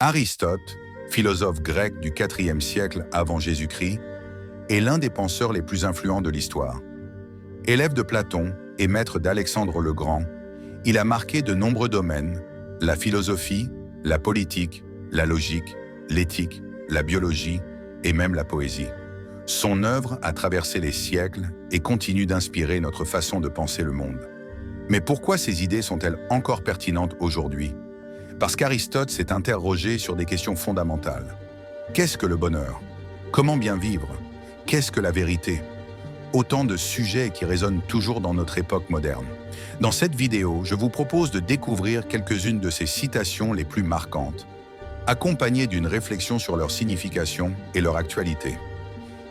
Aristote, philosophe grec du IVe siècle avant Jésus-Christ, est l'un des penseurs les plus influents de l'histoire. Élève de Platon et maître d'Alexandre le Grand, il a marqué de nombreux domaines, la philosophie, la politique, la logique, l'éthique, la biologie et même la poésie. Son œuvre a traversé les siècles et continue d'inspirer notre façon de penser le monde. Mais pourquoi ces idées sont-elles encore pertinentes aujourd'hui? Parce qu'Aristote s'est interrogé sur des questions fondamentales. Qu'est-ce que le bonheur? Comment bien vivre? Qu'est-ce que la vérité? Autant de sujets qui résonnent toujours dans notre époque moderne. Dans cette vidéo, je vous propose de découvrir quelques-unes de ces citations les plus marquantes, accompagnées d'une réflexion sur leur signification et leur actualité.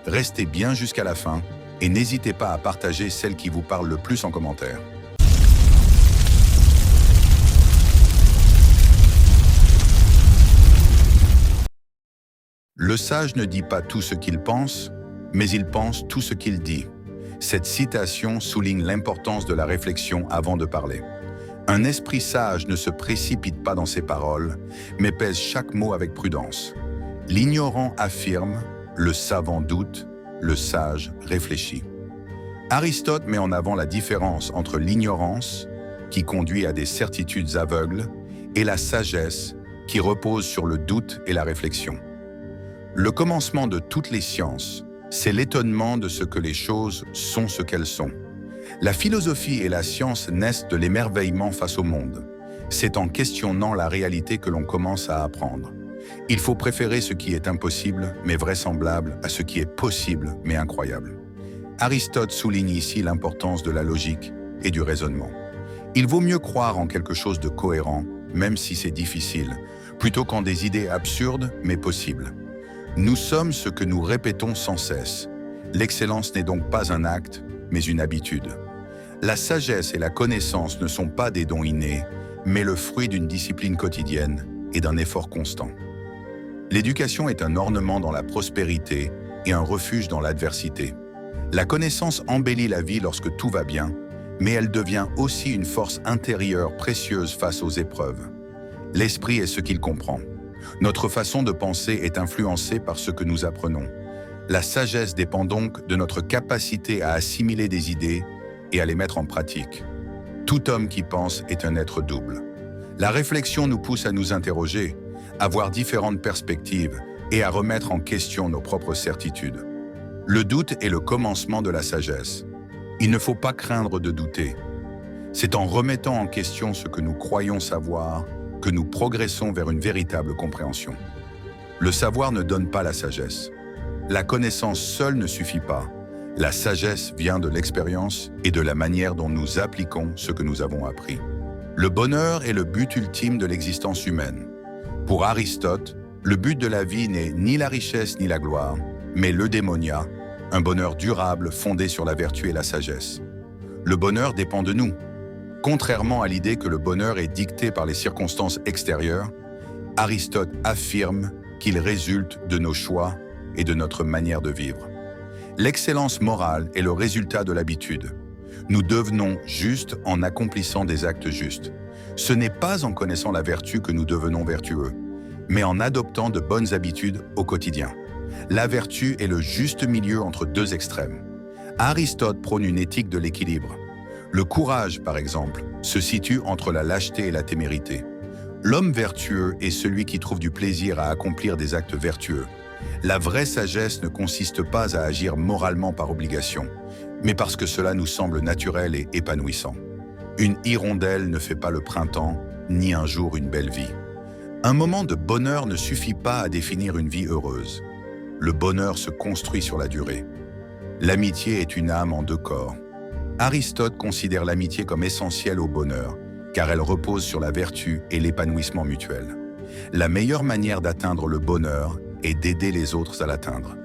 Restez bien jusqu'à la fin et n'hésitez pas à partager celles qui vous parlent le plus en commentaire. Le sage ne dit pas tout ce qu'il pense, mais il pense tout ce qu'il dit. Cette citation souligne l'importance de la réflexion avant de parler. Un esprit sage ne se précipite pas dans ses paroles, mais pèse chaque mot avec prudence. L'ignorant affirme, le savant doute, le sage réfléchit. Aristote met en avant la différence entre l'ignorance, qui conduit à des certitudes aveugles, et la sagesse, qui repose sur le doute et la réflexion. Le commencement de toutes les sciences, c'est l'étonnement de ce que les choses sont ce qu'elles sont. La philosophie et la science naissent de l'émerveillement face au monde. C'est en questionnant la réalité que l'on commence à apprendre. Il faut préférer ce qui est impossible, mais vraisemblable, à ce qui est possible, mais incroyable. Aristote souligne ici l'importance de la logique et du raisonnement. Il vaut mieux croire en quelque chose de cohérent, même si c'est difficile, plutôt qu'en des idées absurdes, mais possibles. Nous sommes ce que nous répétons sans cesse. L'excellence n'est donc pas un acte, mais une habitude. La sagesse et la connaissance ne sont pas des dons innés, mais le fruit d'une discipline quotidienne et d'un effort constant. L'éducation est un ornement dans la prospérité et un refuge dans l'adversité. La connaissance embellit la vie lorsque tout va bien, mais elle devient aussi une force intérieure précieuse face aux épreuves. L'esprit est ce qu'il comprend. Notre façon de penser est influencée par ce que nous apprenons. La sagesse dépend donc de notre capacité à assimiler des idées et à les mettre en pratique. Tout homme qui pense est un être double. La réflexion nous pousse à nous interroger, à voir différentes perspectives et à remettre en question nos propres certitudes. Le doute est le commencement de la sagesse. Il ne faut pas craindre de douter. C'est en remettant en question ce que nous croyons savoir que nous progressons vers une véritable compréhension. Le savoir ne donne pas la sagesse. La connaissance seule ne suffit pas. La sagesse vient de l'expérience et de la manière dont nous appliquons ce que nous avons appris. Le bonheur est le but ultime de l'existence humaine. Pour Aristote, le but de la vie n'est ni la richesse ni la gloire, mais l'eudémonia, un bonheur durable fondé sur la vertu et la sagesse. Le bonheur dépend de nous. Contrairement à l'idée que le bonheur est dicté par les circonstances extérieures, Aristote affirme qu'il résulte de nos choix et de notre manière de vivre. L'excellence morale est le résultat de l'habitude. Nous devenons justes en accomplissant des actes justes. Ce n'est pas en connaissant la vertu que nous devenons vertueux, mais en adoptant de bonnes habitudes au quotidien. La vertu est le juste milieu entre deux extrêmes. Aristote prône une éthique de l'équilibre. Le courage, par exemple, se situe entre la lâcheté et la témérité. L'homme vertueux est celui qui trouve du plaisir à accomplir des actes vertueux. La vraie sagesse ne consiste pas à agir moralement par obligation, mais parce que cela nous semble naturel et épanouissant. Une hirondelle ne fait pas le printemps, ni un jour une belle vie. Un moment de bonheur ne suffit pas à définir une vie heureuse. Le bonheur se construit sur la durée. L'amitié est une âme en deux corps. Aristote considère l'amitié comme essentielle au bonheur, car elle repose sur la vertu et l'épanouissement mutuel. La meilleure manière d'atteindre le bonheur est d'aider les autres à l'atteindre.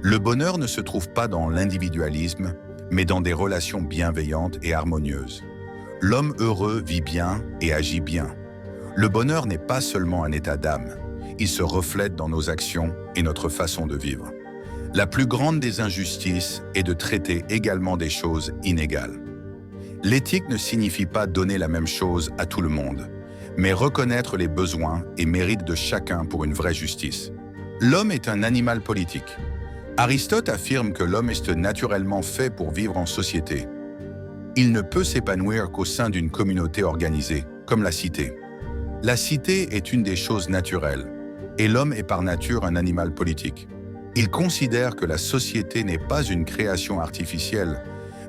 Le bonheur ne se trouve pas dans l'individualisme, mais dans des relations bienveillantes et harmonieuses. L'homme heureux vit bien et agit bien. Le bonheur n'est pas seulement un état d'âme, il se reflète dans nos actions et notre façon de vivre. La plus grande des injustices est de traiter également des choses inégales. L'éthique ne signifie pas donner la même chose à tout le monde, mais reconnaître les besoins et mérites de chacun pour une vraie justice. L'homme est un animal politique. Aristote affirme que l'homme est naturellement fait pour vivre en société. Il ne peut s'épanouir qu'au sein d'une communauté organisée, comme la cité. La cité est une des choses naturelles, et l'homme est par nature un animal politique. Il considère que la société n'est pas une création artificielle,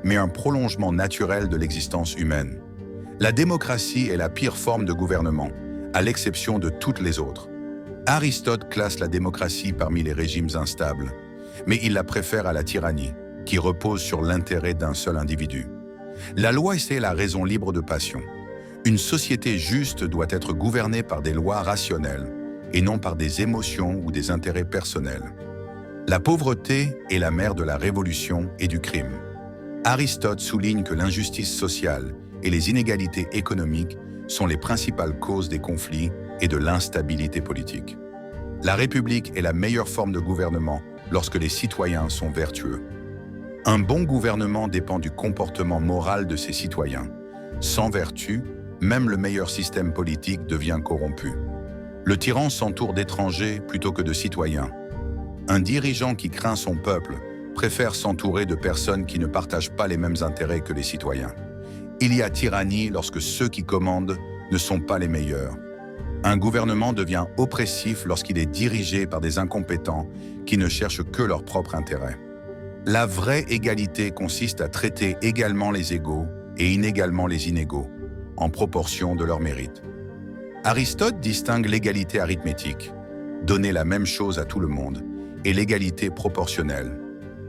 mais un prolongement naturel de l'existence humaine. La démocratie est la pire forme de gouvernement, à l'exception de toutes les autres. Aristote classe la démocratie parmi les régimes instables, mais il la préfère à la tyrannie, qui repose sur l'intérêt d'un seul individu. La loi, c'est la raison libre de passion. Une société juste doit être gouvernée par des lois rationnelles, et non par des émotions ou des intérêts personnels. La pauvreté est la mère de la révolution et du crime. Aristote souligne que l'injustice sociale et les inégalités économiques sont les principales causes des conflits et de l'instabilité politique. La République est la meilleure forme de gouvernement lorsque les citoyens sont vertueux. Un bon gouvernement dépend du comportement moral de ses citoyens. Sans vertu, même le meilleur système politique devient corrompu. Le tyran s'entoure d'étrangers plutôt que de citoyens. Un dirigeant qui craint son peuple préfère s'entourer de personnes qui ne partagent pas les mêmes intérêts que les citoyens. Il y a tyrannie lorsque ceux qui commandent ne sont pas les meilleurs. Un gouvernement devient oppressif lorsqu'il est dirigé par des incompétents qui ne cherchent que leur propre intérêt. La vraie égalité consiste à traiter également les égaux et inégalement les inégaux, en proportion de leur mérite. Aristote distingue l'égalité arithmétique, donner la même chose à tout le monde, et l'égalité proportionnelle.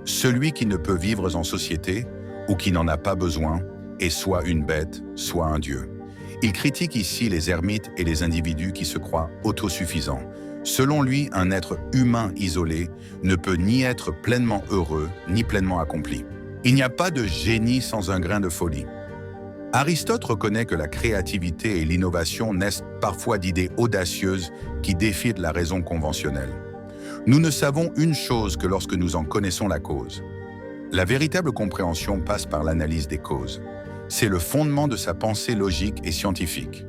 Celui qui ne peut vivre en société, ou qui n'en a pas besoin, est soit une bête, soit un dieu. Il critique ici les ermites et les individus qui se croient autosuffisants. Selon lui, un être humain isolé ne peut ni être pleinement heureux, ni pleinement accompli. Il n'y a pas de génie sans un grain de folie. Aristote reconnaît que la créativité et l'innovation naissent parfois d'idées audacieuses qui défient la raison conventionnelle. Nous ne savons une chose que lorsque nous en connaissons la cause. La véritable compréhension passe par l'analyse des causes. C'est le fondement de sa pensée logique et scientifique.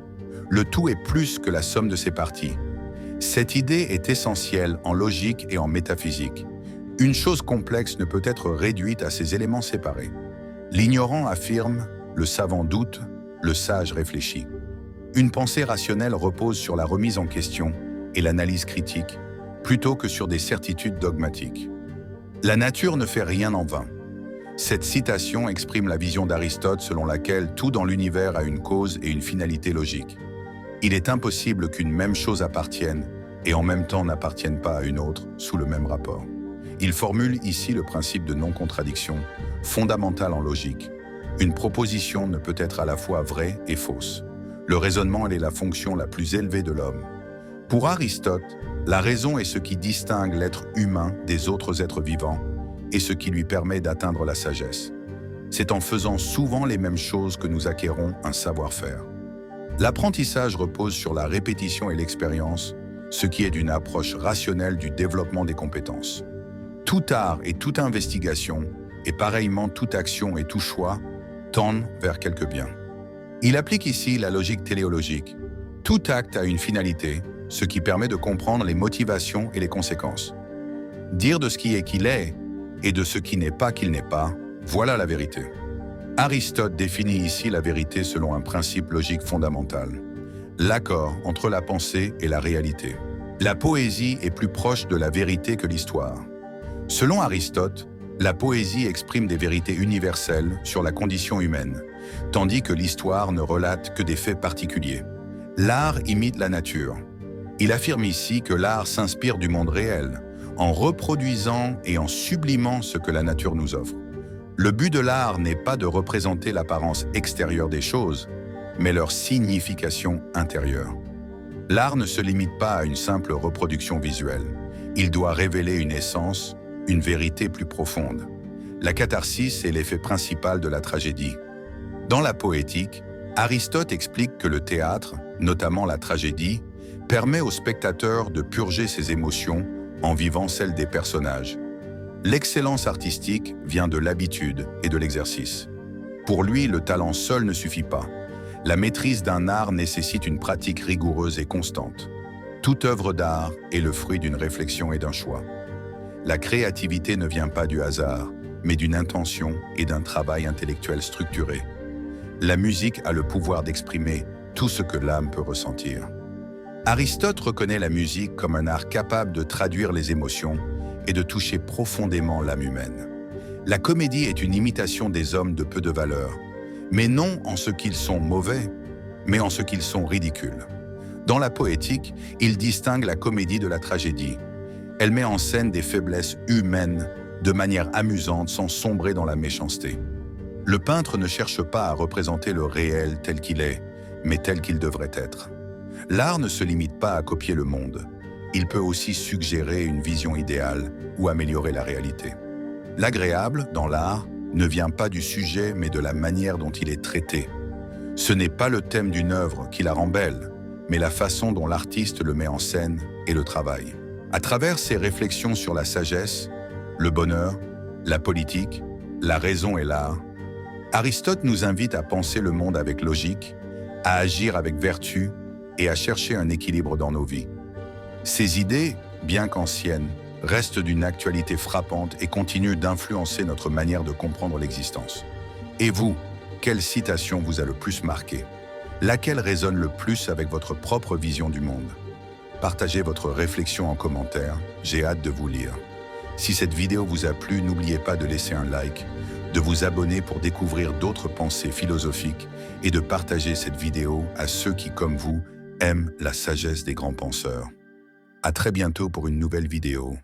Le tout est plus que la somme de ses parties. Cette idée est essentielle en logique et en métaphysique. Une chose complexe ne peut être réduite à ses éléments séparés. L'ignorant affirme, le savant doute, le sage réfléchit. Une pensée rationnelle repose sur la remise en question et l'analyse critique, plutôt que sur des certitudes dogmatiques. La nature ne fait rien en vain. Cette citation exprime la vision d'Aristote selon laquelle tout dans l'univers a une cause et une finalité logique. Il est impossible qu'une même chose appartienne et en même temps n'appartienne pas à une autre sous le même rapport. Il formule ici le principe de non-contradiction, fondamental en logique. Une proposition ne peut être à la fois vraie et fausse. Le raisonnement est la fonction la plus élevée de l'homme. Pour Aristote, la raison est ce qui distingue l'être humain des autres êtres vivants et ce qui lui permet d'atteindre la sagesse. C'est en faisant souvent les mêmes choses que nous acquérons un savoir-faire. L'apprentissage repose sur la répétition et l'expérience, ce qui est d'une approche rationnelle du développement des compétences. Tout art et toute investigation, et pareillement toute action et tout choix, tendent vers quelque bien. Il applique ici la logique téléologique. Tout acte a une finalité, ce qui permet de comprendre les motivations et les conséquences. Dire de ce qui est qu'il est, et de ce qui n'est pas qu'il n'est pas, voilà la vérité. Aristote définit ici la vérité selon un principe logique fondamental, l'accord entre la pensée et la réalité. La poésie est plus proche de la vérité que l'histoire. Selon Aristote, la poésie exprime des vérités universelles sur la condition humaine, tandis que l'histoire ne relate que des faits particuliers. L'art imite la nature. Il affirme ici que l'art s'inspire du monde réel, en reproduisant et en sublimant ce que la nature nous offre. Le but de l'art n'est pas de représenter l'apparence extérieure des choses, mais leur signification intérieure. L'art ne se limite pas à une simple reproduction visuelle. Il doit révéler une essence, une vérité plus profonde. La catharsis est l'effet principal de la tragédie. Dans la poétique, Aristote explique que le théâtre, notamment la tragédie, permet au spectateur de purger ses émotions en vivant celles des personnages. L'excellence artistique vient de l'habitude et de l'exercice. Pour lui, le talent seul ne suffit pas. La maîtrise d'un art nécessite une pratique rigoureuse et constante. Toute œuvre d'art est le fruit d'une réflexion et d'un choix. La créativité ne vient pas du hasard, mais d'une intention et d'un travail intellectuel structuré. La musique a le pouvoir d'exprimer tout ce que l'âme peut ressentir. Aristote reconnaît la musique comme un art capable de traduire les émotions et de toucher profondément l'âme humaine. La comédie est une imitation des hommes de peu de valeur, mais non en ce qu'ils sont mauvais, mais en ce qu'ils sont ridicules. Dans la poétique, il distingue la comédie de la tragédie. Elle met en scène des faiblesses humaines de manière amusante sans sombrer dans la méchanceté. Le peintre ne cherche pas à représenter le réel tel qu'il est, mais tel qu'il devrait être. L'art ne se limite pas à copier le monde. Il peut aussi suggérer une vision idéale ou améliorer la réalité. L'agréable, dans l'art, ne vient pas du sujet mais de la manière dont il est traité. Ce n'est pas le thème d'une œuvre qui la rend belle, mais la façon dont l'artiste le met en scène et le travaille. À travers ses réflexions sur la sagesse, le bonheur, la politique, la raison et l'art, Aristote nous invite à penser le monde avec logique, à agir avec vertu et à chercher un équilibre dans nos vies. Ces idées, bien qu'anciennes, restent d'une actualité frappante et continuent d'influencer notre manière de comprendre l'existence. Et vous, quelle citation vous a le plus marqué? Laquelle résonne le plus avec votre propre vision du monde? Partagez votre réflexion en commentaire, j'ai hâte de vous lire. Si cette vidéo vous a plu, n'oubliez pas de laisser un like, de vous abonner pour découvrir d'autres pensées philosophiques et de partager cette vidéo à ceux qui, comme vous, aiment la sagesse des grands penseurs. À très bientôt pour une nouvelle vidéo.